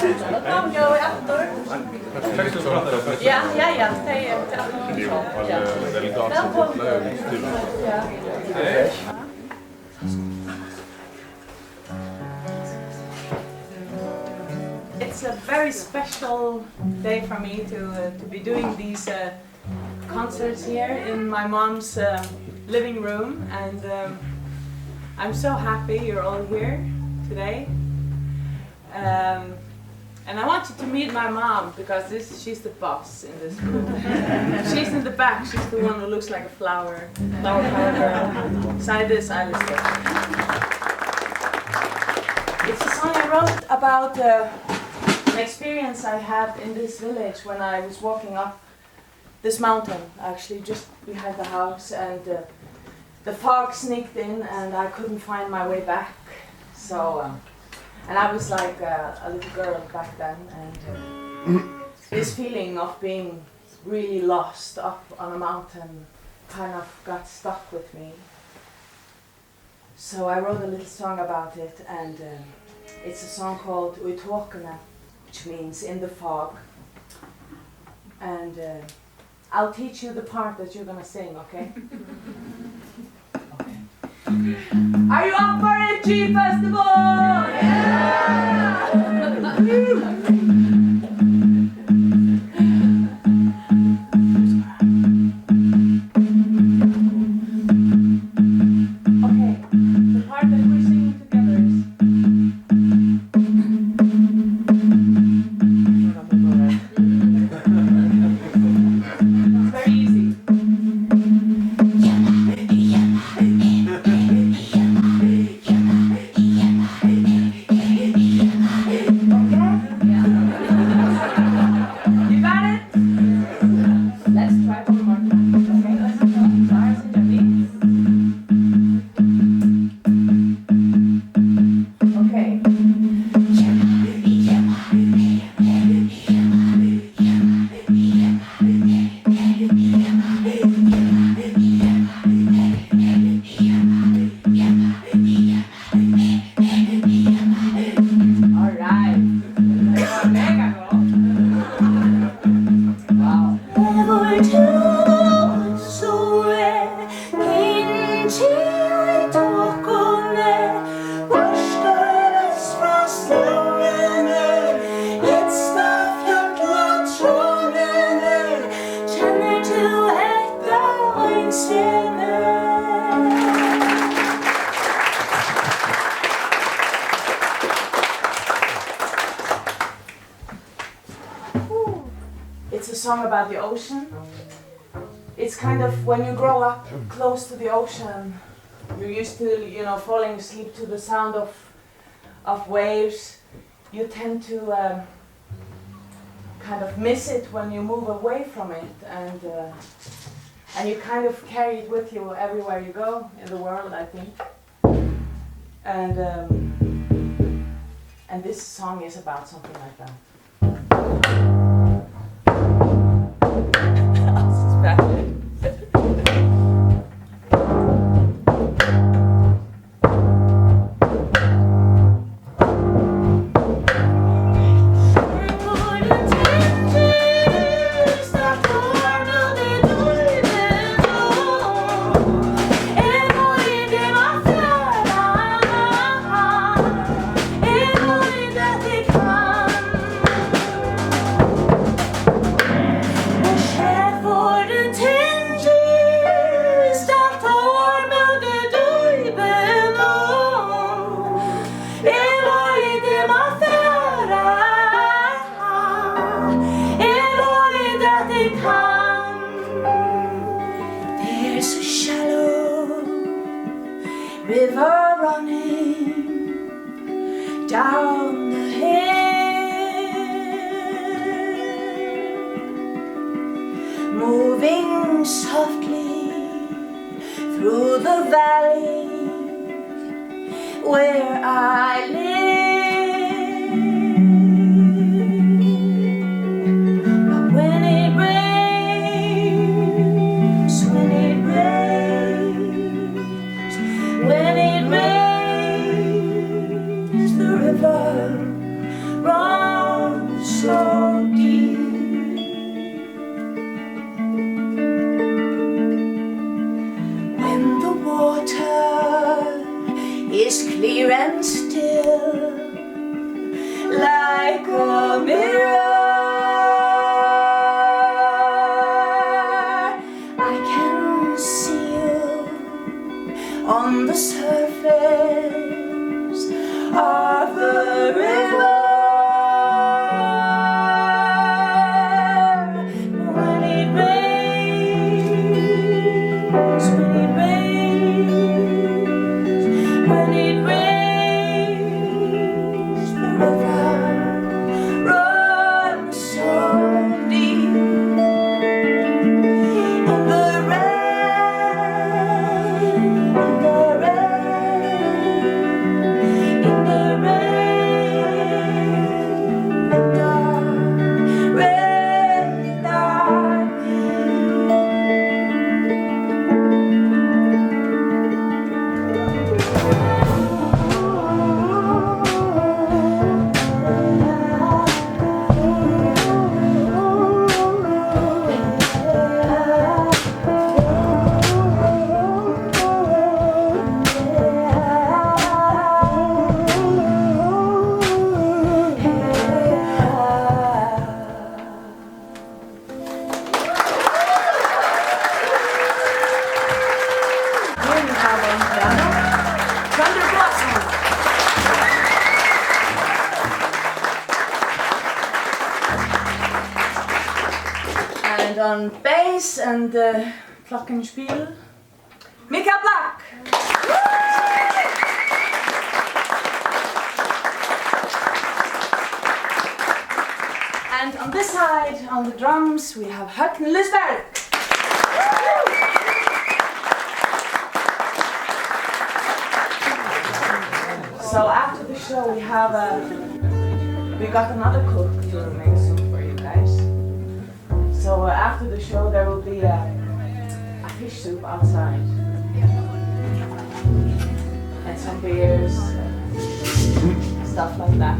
Dan gaan we achter. Ja. It's a very special day for me to be doing these concerts here in my mom's living room, and I'm so happy you're all here today. And I want you to meet my mom, because she's the boss in this room. She's in the back, she's the one who looks like a flower girl. Beside this, Alistair. It's a song I wrote about an experience I had in this village when I was walking up this mountain, actually just behind the house, and the fog sneaked in and I couldn't find my way back. So, and I was like a little girl back then, and this feeling of being really lost up on a mountain kind of got stuck with me. So I wrote a little song about it, and it's a song called Uitåkene, which means in the fog. And I'll teach you the part that you're gonna sing, okay? Are you up for it, G Festival? Yeah! Okay, the part that we're singing together is... It's very easy. It's a song about the ocean. It's kind of when you grow up close to the ocean, you're used to, falling asleep to the sound of waves. You tend to kind of miss it when you move away from it, and you kind of carry it with you everywhere you go in the world, I think. And this song is about something like that. River running down the hill, moving softly through the valley where I live. But when it rains, when it rains, when it rains, the river runs. still like a mirror. I can see you on the surface of the river. When it rains, when it rains, when it rains, the river runs so deep. In the rain, in the rain, in the rain, in the rain, darling. Here we have on piano, Thunder Blossom. And on bass and Glockenspiel, Mika Black. And on this side, on the drums, we have Hökn Lysberg. So after the show, we got another cook to make soup for you guys. So after the show, there will be a fish soup outside and some beers, stuff like that.